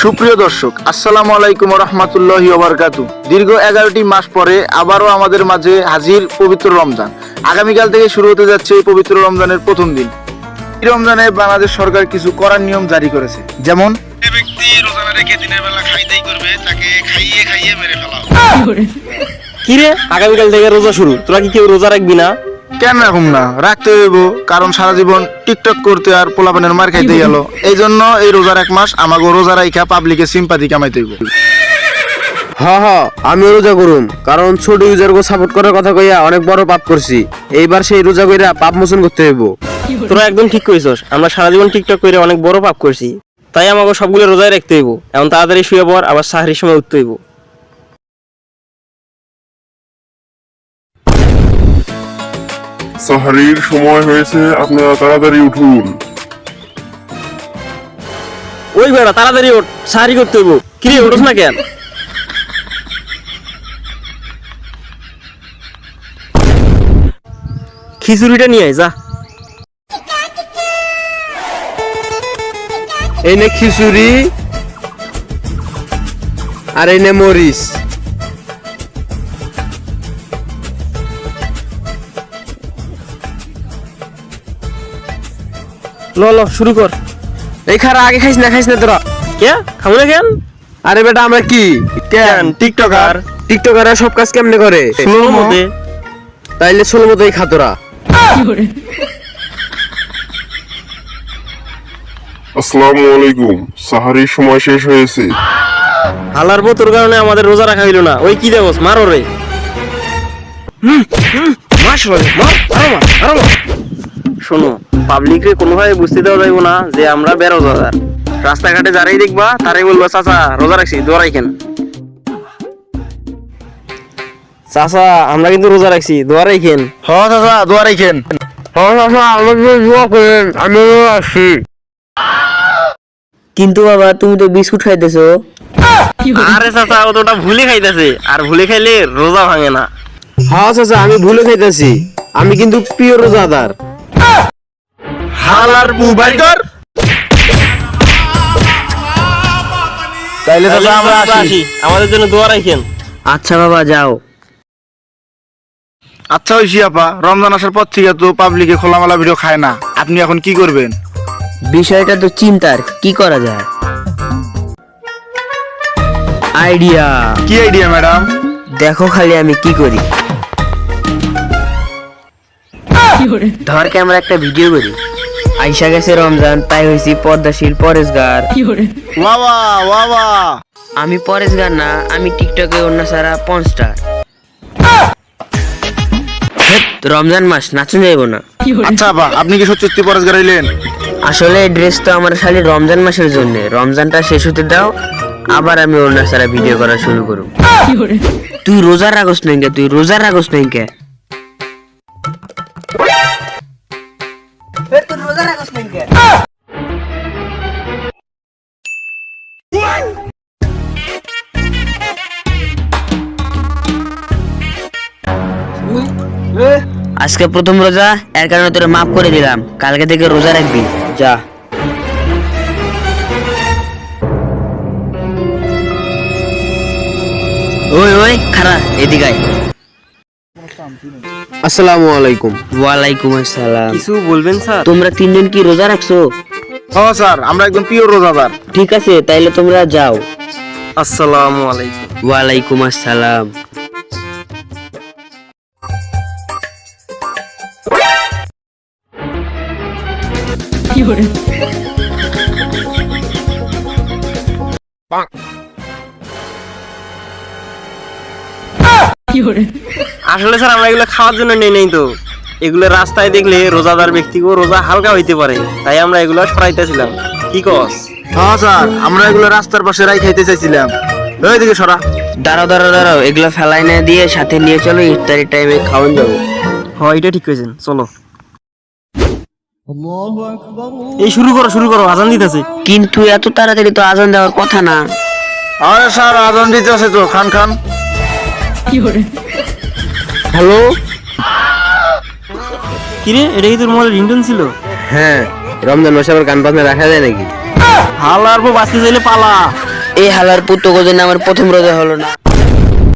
সুপ্রিয় দর্শক, আসসালামু আলাইকুম ওয়া রাহমাতুল্লাহি ওয়া বারাকাতুহু। দীর্ঘ 11টি মাস পরে আবারও আমাদের মাঝে হাজির পবিত্র রমজান। আগামীকাল থেকে শুরু হতে যাচ্ছে এই পবিত্র রমজানের প্রথম দিন। এই রমজানে বাংলাদেশ সরকার কিছু কড়া নিয়ম জারি করেছে, যেমন যে ব্যক্তি রোজা না রেখে দিনের বেলা খাইতেই করবে তাকে খাইয়ে খাইয়ে মেরে ফেলা হবে। কি রে, আগামীকাল থেকে রোজা শুরু, তোরা কি কেউ রোজা রাখবি না? কেন রাখুম না, রাখতে হইব, কারণ সারা জীবন টিকটক করতে আর পোলাপানের মার খাইতে গেল। এই জন্য এই রোজার এক মাস আমাকে রোজা রাইখা পাবলিকের সিম্পাথি কামাইতে হইব। আমিও রোজা করুম, কারণ ছোট ইউজারকে সাপোর্ট করার কথা কইয়া অনেক বড় পাপ করছি। এইবার সেই রোজা কইরা পাপ মোচন করতে হইব। তোরা একদম ঠিক কইছস, আমরা সারা জীবন টিকটক করে অনেক বড় পাপ করছি, তাই আমাকে সবগুলো রোজায় রাখতে হইব। এখন তাড়াতাড়ি শুয়ে পড়, আবার সাহরির সময় উঠতে হইব। সাহারির সময় হয়েছে, আপনারা তাড়াতাড়ি উঠুন। ওই বেড়া, তাড়াতাড়ি ওঠ, সাহরি করতে হইব। কি রে, ওঠস না কেন? খিচুড়িটা নিয়ে আয় যা। এই নে খিচুড়ি, আর এই নে মরিচ। ল শুরু কর। এই খারা, আগে খাইস না তোরা। কে খাবো না কেন? আরে বেটা, আমরা কি কেন টিকটকার? টিকটকাররা সব কাজ কেমনে করে? স্লোর মধ্যে। তাইলে ষোলো মতোই খাতোরা। আসসালামু আলাইকুম, সাহারির সময় শেষ হয়েছে। হালার তোর কারণে আমাদের রোজা রাখা হইল না। ওই কি দেবস, মারো রে। শোনো, পাবলিকরে কোনোভাবে বুঝতে দেওয়া যাইব না যে আমরা বেরোজাদার। রাস্তাঘাটে যারাই দেখবা তারাই বলবা, চাচা রোজা রাখছি, দোয়া রাখেন। চাচা, আমরা কিন্তু রোজা রাখছি, দোয়া রাখেন। হ চাচা, দোয়া রাখেন। আমিও আসছি। কিন্তু বাবা, তুমি তো বিস্কুট খাইতেছো। আরে চাচা, ও তো ওটা ভুলে খাইতেছে, আর ভুলে খাইলে রোজা ভাঙে না। হ্যাঁ চাচা, আমি ভুলে খাইতেছি, আমি কিন্তু প্রিয় রোজাদার। হালার বুবাইকর। তাইলে চাচা আমরা আসি। আমাদের জন্য দোয়া রাখেন। আচ্ছা বাবা, যাও। আচ্ছা ঐশী আপা, রমজান আসার পর থেকে তো পাবলিকে খোলামেলা ভিডিও খায় না, আপনি এখন কি করবেন? বিষয়টা তো চিন্তার, কি করা যায়? আইডিয়া। কি আইডিয়া ম্যাডাম? দেখো খালি আমি কি করি। ধর কে আমরা একটা ভিডিও করি। আইসা গেছে রমজান, তাই হয়েছি পর্দাশীল পরেশগার। বাবা বাবা, আমি পরেশগার না, আমি টিকটকে অন্য সারা পঞ্চটা। রমজান মাস নাচুন যাইব না। আচ্ছা আপা, আপনি কি সত্যি পরেশগার হইলেন? আসলে এই ড্রেস তো আমার খালি রমজান মাসের জন্য। রমজানটা শেষ হতে দাও, আবার আমি অন্য সারা ভিডিও করা শুরু করব। তুই রোজা রাখস নাই কে? তুই রোজা রাখস নাই কে? আজকে প্রথম রোজা, এর কারণে তোরা মাফ করে দিলাম। কালকে থেকে রোজা রাখবি, যা। ওই ওই খারা, এদিকে আয়। আসসালামু আলাইকুম। ওয়ালাইকুম আসসালাম। কিছু বলবেন স্যার? তোমরা তিনজন কি রোজা রাখছো? হ্যাঁ স্যার, আমরা একদম পিওর রোজাদার। ঠিক আছে, তাইলে তোমরা যাও। আসসালামু আলাইকুম। ওয়ালাইকুম আসসালাম। আসলে স্যার, আমরা এগুলো খাওয়ার জন্য নেই নাই তো। এগুলো রাস্তায় দেখলে রোজাদার ব্যক্তিকেও রোজা হালকা হইতে পারে, তাই আমরা এগুলো সরাইতেছিলাম। কি কস? হ্যাঁ স্যার, আমরা এগুলো রাস্তার পাশে রাই খাইতে চাইছিলাম। ওইদিকে সরা। দাঁড়াও, এগুলো ফেলাই না দিয়ে সাথে নিয়ে চলো, ইফতারির টাইমে খাওয়ান যাবো। হ্যাঁ, এটা ঠিক কইছেন, চলো। এই শুরু করো, আজান দিতেছে। কিন্তু এত তাড়াতাড়ি তো আজান দেওয়ার কথা না। আরে স্যার, আজান দিতে আছে তো, খান। হ্যালো, কিরে, এটা কি তোর মোবাইল রিংটোন ছিল? হ্যাঁ, রমজান মাসে আবার গান বাজনা রাখা যায় নাকি? হালার পর বাঁচতে চাইলে পালা। এই হালার পুত্র কোদিন আমার প্রথম রোজা হলো না।